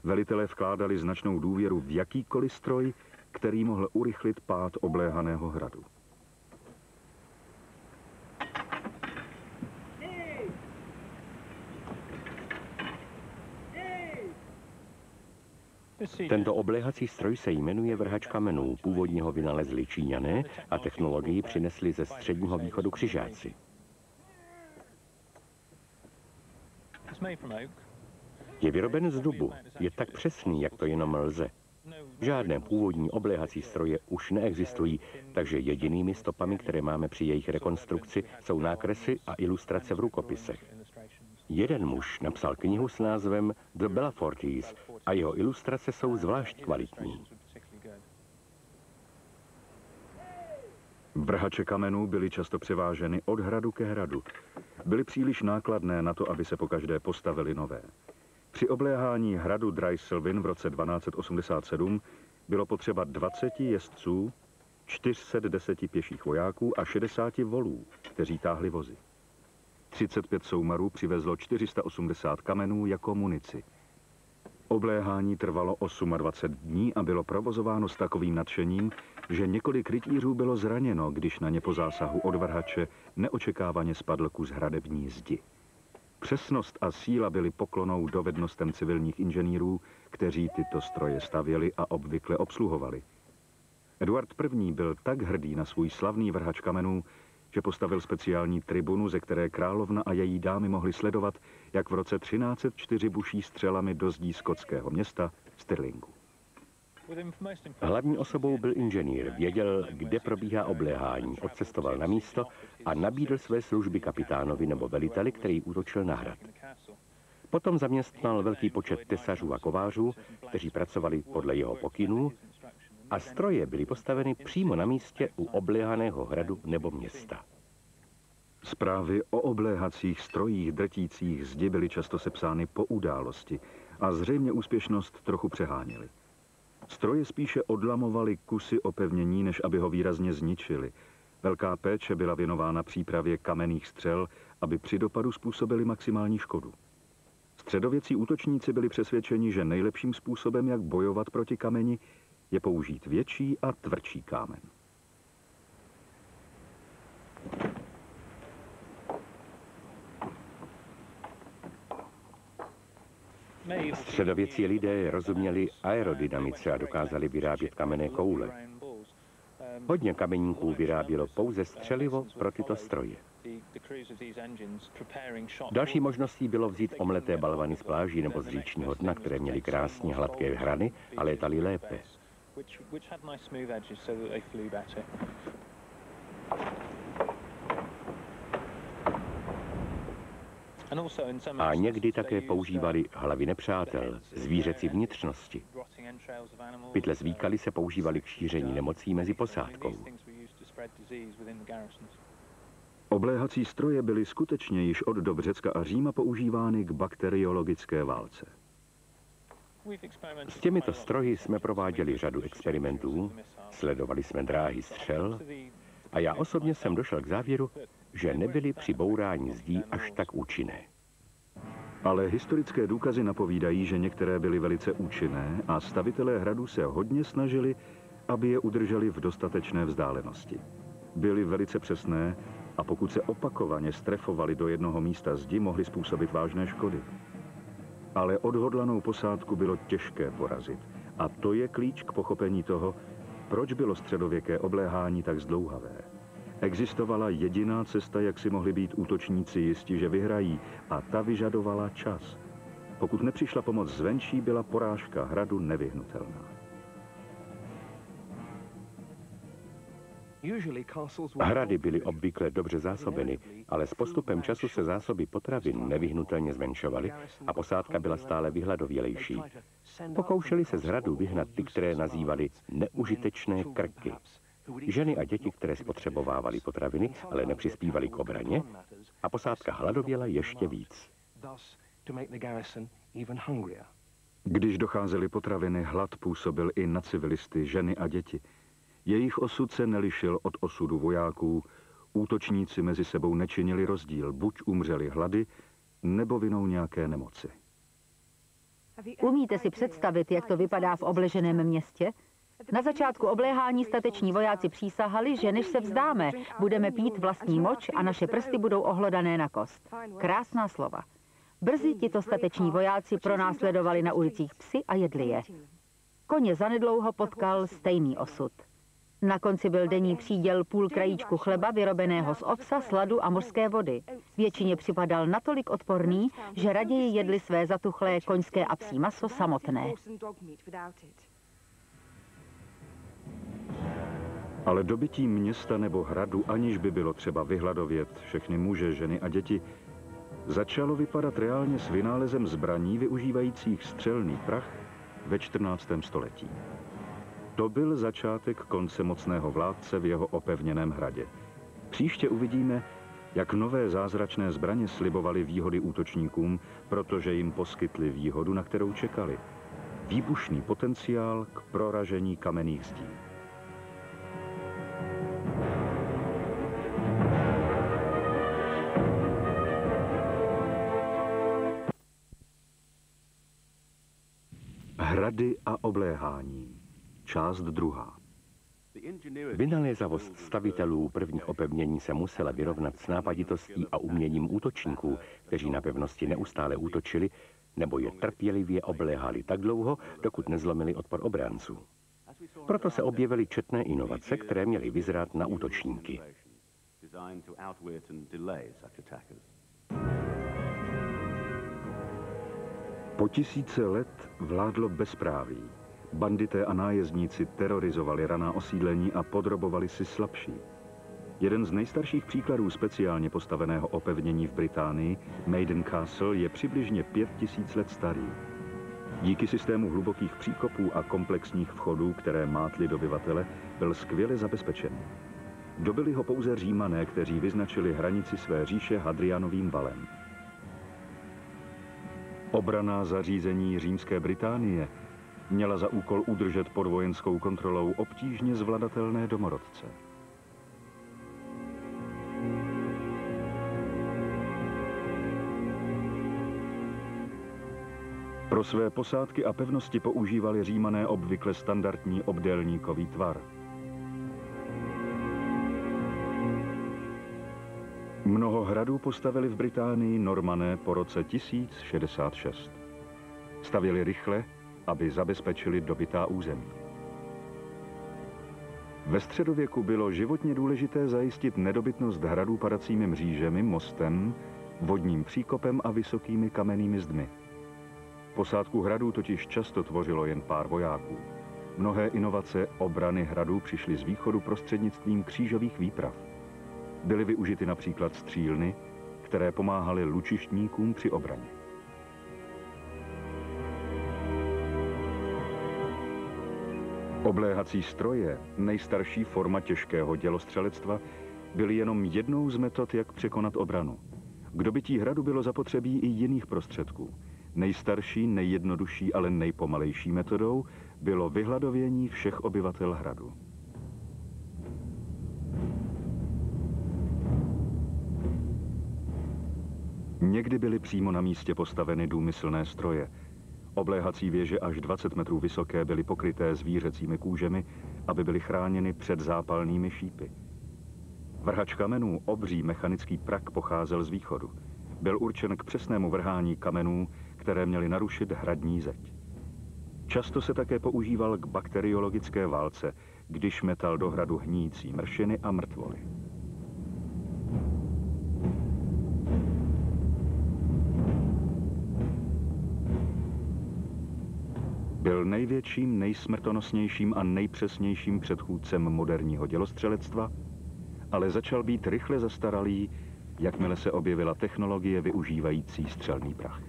Velitelé vkládali značnou důvěru v jakýkoliv stroj, který mohl urychlit pád obléhaného hradu. Tento obléhací stroj se jmenuje vrhač kamenů. Původně ho vynalezli Číňané a technologii přinesli ze Středního východu křižáci. Je vyroben z dubu. Je tak přesný, jak to jenom lze. Žádné původní obléhací stroje už neexistují, takže jedinými stopami, které máme při jejich rekonstrukci, jsou nákresy a ilustrace v rukopisech. Jeden muž napsal knihu s názvem The Belleforties a jeho ilustrace jsou zvlášť kvalitní. Vrhače kamenů byly často převáženy od hradu ke hradu. Byly příliš nákladné na to, aby se pokaždé postavily nové. Při obléhání hradu Dreiselwyn v roce 1287 bylo potřeba 20 jezdců, 410 pěších vojáků a 60 volů, kteří táhli vozy. 35 soumarů přivezlo 480 kamenů jako munici. Obléhání trvalo 28 dní a bylo provozováno s takovým nadšením, že několik rytířů bylo zraněno, když na ně po zásahu od vrhače neočekávaně spadl kus hradební zdi. Přesnost a síla byly poklonou dovednostem civilních inženýrů, kteří tyto stroje stavěli a obvykle obsluhovali. Eduard I. byl tak hrdý na svůj slavný vrhač kamenů, že postavil speciální tribunu, ze které královna a její dámy mohly sledovat, jak v roce 1304 buší střelami do zdí skotského města Stirlingu. Hlavní osobou byl inženýr, věděl, kde probíhá obléhání, odcestoval na místo a nabídl své služby kapitánovi nebo veliteli, který útočil na hrad. Potom zaměstnal velký počet tesařů a kovářů, kteří pracovali podle jeho pokynů, a stroje byly postaveny přímo na místě u obléhaného hradu nebo města. Zprávy o obléhacích strojích drtících zdi byly často sepsány po události a zřejmě úspěšnost trochu přeháněly. Stroje spíše odlamovaly kusy opevnění, než aby ho výrazně zničili. Velká péče byla věnována přípravě kamenných střel, aby při dopadu způsobili maximální škodu. Středověcí útočníci byli přesvědčeni, že nejlepším způsobem, jak bojovat proti kameni, je použít větší a tvrdší kámen. Středověcí lidé rozuměli aerodynamice a dokázali vyrábět kamenné koule. Hodně kameníků vyrábělo pouze střelivo pro tyto stroje. Další možností bylo vzít omleté balvany z pláží nebo z říčního dna, které měly krásně hladké hrany a létaly lépe. A někdy také používali hlavy nepřátel, zvířecí vnitřnosti. Pytle z výkaly se používaly k šíření nemocí mezi posádkou. Obléhací stroje byly skutečně již od dob Řecka a Říma používány k bakteriologické válce. S těmito stroji jsme prováděli řadu experimentů, sledovali jsme dráhy střel a já osobně jsem došel k závěru, že nebyly při bourání zdí až tak účinné. Ale historické důkazy napovídají, že některé byly velice účinné a stavitelé hradu se hodně snažili, aby je udrželi v dostatečné vzdálenosti. Byly velice přesné a pokud se opakovaně strefovali do jednoho místa zdi, mohly způsobit vážné škody. Ale odhodlanou posádku bylo těžké porazit. A to je klíč k pochopení toho, proč bylo středověké obléhání tak zdlouhavé. Existovala jediná cesta, jak si mohli být útočníci jisti, že vyhrají, a ta vyžadovala čas. Pokud nepřišla pomoc zvenčí, byla porážka hradu nevyhnutelná. Hrady byly obvykle dobře zásobeny, ale s postupem času se zásoby potravin nevyhnutelně zmenšovaly a posádka byla stále vyhladovělejší. Pokoušeli se z hradu vyhnat ty, které nazývali neužitečné krky. Ženy a děti, které spotřebovávaly potraviny, ale nepřispívaly k obraně, a posádka hladověla ještě víc. Když docházely potraviny, hlad působil i na civilisty, ženy a děti. Jejich osud se nelišil od osudu vojáků, útočníci mezi sebou nečinili rozdíl, buď umřeli hlady, nebo vinou nějaké nemoci. Umíte si představit, jak to vypadá v obleženém městě? Na začátku obléhání stateční vojáci přísahali, že než se vzdáme, budeme pít vlastní moč a naše prsty budou ohlodané na kost. Krásná slova. Brzy tito stateční vojáci pronásledovali na ulicích psy a jedli je. Koně zanedlouho potkal stejný osud. Na konci byl denní příděl půl krajíčku chleba vyrobeného z ovsa, sladu a mořské vody. Většině připadal natolik odporný, že raději jedli své zatuchlé koňské a psí maso samotné. Ale dobytím města nebo hradu, aniž by bylo třeba vyhladovět všechny muže, ženy a děti, začalo vypadat reálně s vynálezem zbraní využívajících střelný prach ve 14. století. To byl začátek konce mocného vládce v jeho opevněném hradě. Příště uvidíme, jak nové zázračné zbraně slibovaly výhody útočníkům, protože jim poskytly výhodu, na kterou čekali. Výbušný potenciál k proražení kamenných zdí. Hrady a obléhání. Část 2. Vynalézavost stavitelů prvních opevnění se musela vyrovnat s nápaditostí a uměním útočníků, kteří na pevnosti neustále útočili, nebo je trpělivě obléhali tak dlouho, dokud nezlomili odpor obránců. Proto se objevily četné inovace, které měly vyzrát na útočníky. Po tisíce let vládlo bezpráví. Bandité a nájezdníci terorizovali raná osídlení a podrobovali si slabší. Jeden z nejstarších příkladů speciálně postaveného opevnění v Británii, Maiden Castle, je přibližně 5000 let starý. Díky systému hlubokých příkopů a komplexních vchodů, které mátly dobyvatele, byl skvěle zabezpečený. Dobyli ho pouze Římané, kteří vyznačili hranici své říše Hadrianovým valem. Obranná zařízení římské Británie měla za úkol udržet pod vojenskou kontrolou obtížně zvladatelné domorodce. Pro své posádky a pevnosti používali Římané obvykle standardní obdélníkový tvar. Mnoho hradů postavili v Británii Normané po roce 1066. Stavěli rychle, aby zabezpečili dobytá území. Ve středověku bylo životně důležité zajistit nedobytnost hradů padacími mřížemi, mostem, vodním příkopem a vysokými kamennými zdmi. Posádku hradů totiž často tvořilo jen pár vojáků. Mnohé inovace obrany hradů přišly z východu prostřednictvím křížových výprav. Byly využity například střílny, které pomáhaly lučištníkům při obraně. Obléhací stroje, nejstarší forma těžkého dělostřelectva, byly jenom jednou z metod, jak překonat obranu. K dobytí hradu bylo zapotřebí i jiných prostředků. Nejstarší, nejjednodušší, ale nejpomalejší metodou bylo vyhladovění všech obyvatel hradu. Někdy byly přímo na místě postaveny důmyslné stroje. Obléhací věže až 20 metrů vysoké byly pokryté zvířecími kůžemi, aby byly chráněny před zápalnými šípy. Vrhač kamenů, obří mechanický prak, pocházel z východu. Byl určen k přesnému vrhání kamenů, které měly narušit hradní zeď. Často se také používal k bakteriologické válce, když metal do hradu hníjící mršiny a mrtvoly. Byl největším, nejsmrtonosnějším a nejpřesnějším předchůdcem moderního dělostřelectva, ale začal být rychle zastaralý, jakmile se objevila technologie využívající střelný prach.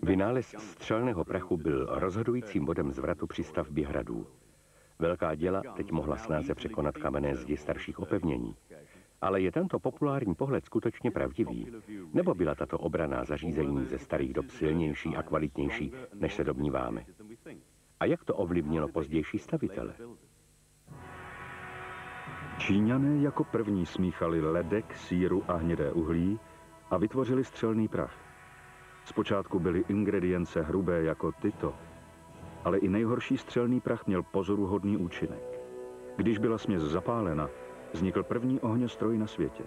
Vynález střelného prachu byl rozhodujícím bodem zvratu při stavbě hradů. Velká děla teď mohla snáze překonat kamenné zdi starších opevnění. Ale je tento populární pohled skutečně pravdivý? Nebo byla tato obranná zařízení ze starých dob silnější a kvalitnější, než se domníváme? A jak to ovlivnilo pozdější stavitele? Číňané jako první smíchali ledek, síru a hnědé uhlí a vytvořili střelný prach. Zpočátku byly ingredience hrubé jako tyto, ale i nejhorší střelný prach měl pozoruhodný účinek. Když byla směs zapálena, vznikl první ohňostroj na světě.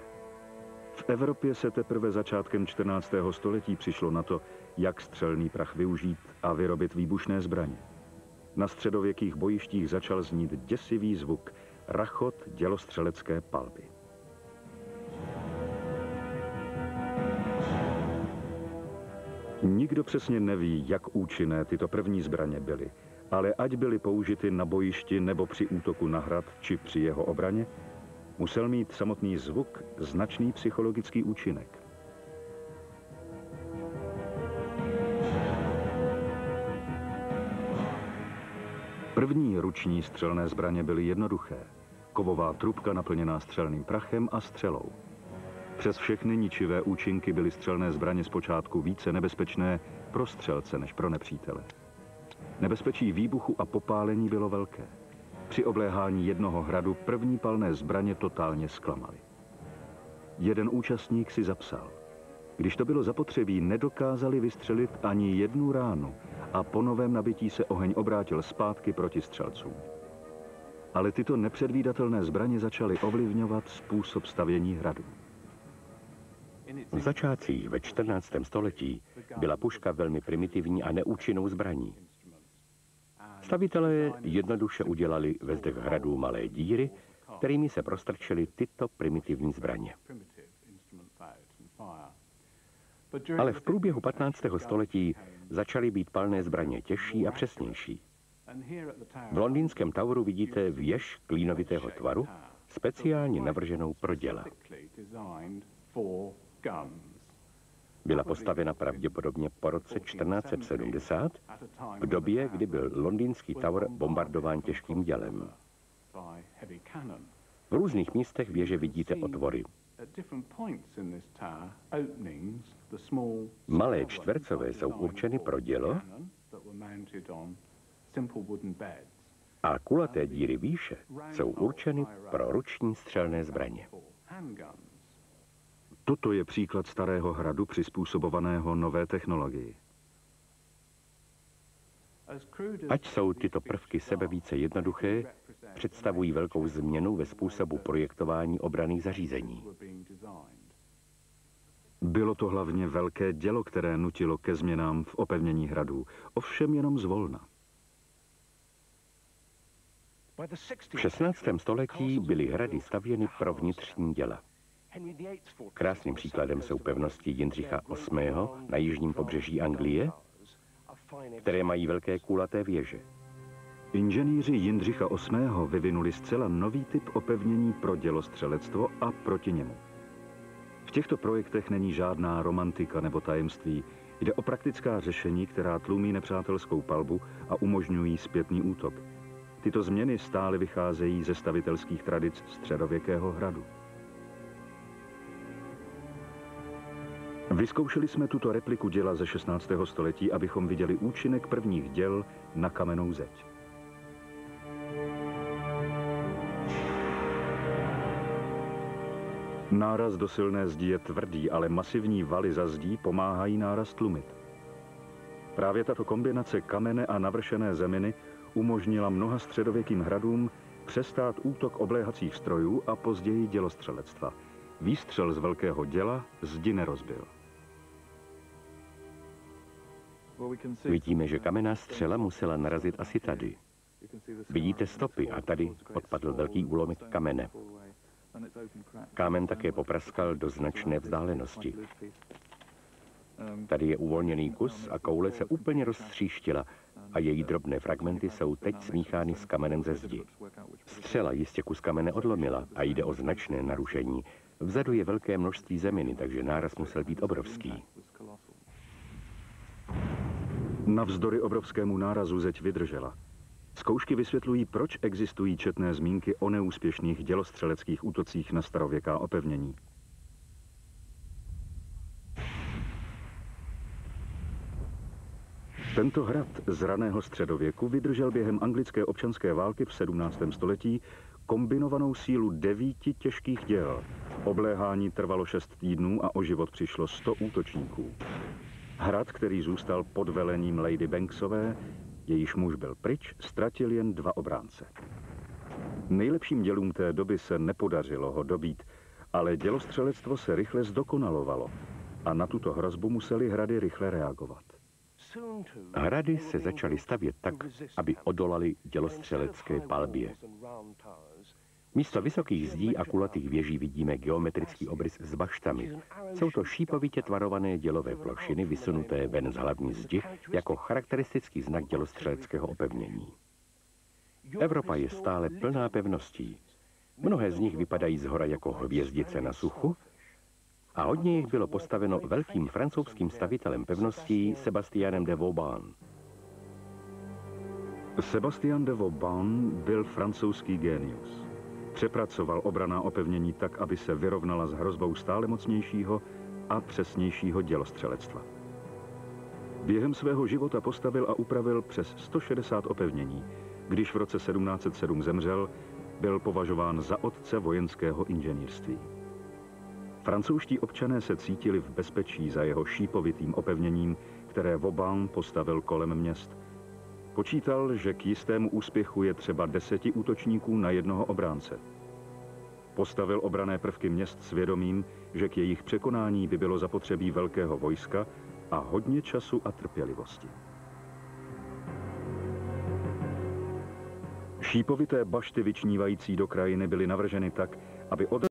V Evropě se teprve začátkem 14. století přišlo na to, jak střelný prach využít a vyrobit výbušné zbraně. Na středověkých bojištích začal znít děsivý zvuk, rachot dělostřelecké palby. Nikdo přesně neví, jak účinné tyto první zbraně byly, ale ať byly použity na bojišti nebo při útoku na hrad či při jeho obraně, musel mít samotný zvuk značný psychologický účinek. První ruční střelné zbraně byly jednoduché. Kovová trubka naplněná střelným prachem a střelou. Přes všechny ničivé účinky byly střelné zbraně zpočátku více nebezpečné pro střelce než pro nepřítele. Nebezpečí výbuchu a popálení bylo velké. Při obléhání jednoho hradu první palné zbraně totálně zklamaly. Jeden účastník si zapsal: když to bylo zapotřebí, nedokázali vystřelit ani jednu ránu a po novém nabití se oheň obrátil zpátky proti střelcům. Ale tyto nepředvídatelné zbraně začaly ovlivňovat způsob stavění hradu. V začátcích ve 14. století byla puška velmi primitivní a neúčinnou zbraní. Stavitelé jednoduše udělali ve zdech hradů malé díry, kterými se prostrčily tyto primitivní zbraně. Ale v průběhu 15. století začaly být palné zbraně těžší a přesnější. V londýnském Toweru vidíte věž klínovitého tvaru, speciálně navrženou pro děla. Byla postavena pravděpodobně po roce 1470, v době, kdy byl londýnský Tower bombardován těžkým dělem. V různých místech věže vidíte otvory. Malé čtvercové jsou určeny pro dělo a kulaté díry výše jsou určeny pro ruční střelné zbraně. Toto je příklad starého hradu přizpůsobovaného nové technologii. Ať jsou tyto prvky sebevíce jednoduché, představují velkou změnu ve způsobu projektování obranných zařízení. Bylo to hlavně velké dělo, které nutilo ke změnám v opevnění hradů, ovšem jenom zvolna. V 16. století byly hrady stavěny pro vnitřní děla. Krásným příkladem jsou pevnosti Jindřicha VIII. Na jižním pobřeží Anglie, které mají velké kulaté věže. Inženýři Jindřicha VIII. Vyvinuli zcela nový typ opevnění pro dělostřelectvo a proti němu. V těchto projektech není žádná romantika nebo tajemství. Jde o praktická řešení, která tlumí nepřátelskou palbu a umožňují zpětný útok. Tyto změny stále vycházejí ze stavitelských tradic středověkého hradu. Vyzkoušeli jsme tuto repliku děla ze 16. století, abychom viděli účinek prvních děl na kamennou zeď. Náraz do silné zdi je tvrdý, ale masivní valy za zdí pomáhají náraz tlumit. Právě tato kombinace kamene a navršené zeminy umožnila mnoha středověkým hradům přestát útok obléhacích strojů a později dělostřelectva. Výstřel z velkého děla zdi nerozbil. Vidíme, že kamenná střela musela narazit asi tady. Vidíte stopy a tady odpadl velký úlomek kamene. Kámen také popraskal do značné vzdálenosti. Tady je uvolněný kus a koule se úplně roztříštila a její drobné fragmenty jsou teď smíchány s kamenem ze zdi. Střela jistě kus kamene odlomila a jde o značné narušení. Vzadu je velké množství zeminy, takže náraz musel být obrovský. Navzdory obrovskému nárazu zeď vydržela. Zkoušky vysvětlují, proč existují četné zmínky o neúspěšných dělostřeleckých útocích na starověká opevnění. Tento hrad z raného středověku vydržel během anglické občanské války v 17. století kombinovanou sílu 9 těžkých děl. Obléhání trvalo 6 týdnů a o život přišlo 100 útočníků. Hrad, který zůstal pod velením Lady Banksové, jejíž muž byl pryč, ztratil jen 2 obránce. Nejlepším dělům té doby se nepodařilo ho dobít, ale dělostřelectvo se rychle zdokonalovalo a na tuto hrozbu museli hrady rychle reagovat. Hrady se začaly stavět tak, aby odolali dělostřelecké palbě. Místo vysokých zdí a kulatých věží vidíme geometrický obrys s baštami. Jsou to šípovitě tvarované dělové plošiny vysunuté ven z hlavní zdi jako charakteristický znak dělostřeleckého opevnění. Evropa je stále plná pevností. Mnohé z nich vypadají zhora jako hvězdice na suchu a hodně jich bylo postaveno velkým francouzským stavitelem pevností Sebastianem de Vauban. Sebastian de Vauban byl francouzský génius. Přepracoval obranná opevnění tak, aby se vyrovnala s hrozbou stále mocnějšího a přesnějšího dělostřelectva. Během svého života postavil a upravil přes 160 opevnění. Když v roce 1707 zemřel, byl považován za otce vojenského inženýrství. Francouzští občané se cítili v bezpečí za jeho šípovitým opevněním, které Vauban postavil kolem měst. Počítal, že k jistému úspěchu je třeba 10 útočníků na jednoho obránce. Postavil obranné prvky měst s vědomím, že k jejich překonání by bylo zapotřebí velkého vojska a hodně času a trpělivosti. Šípovité bašty vyčnívající do krajiny byly navrženy tak, aby od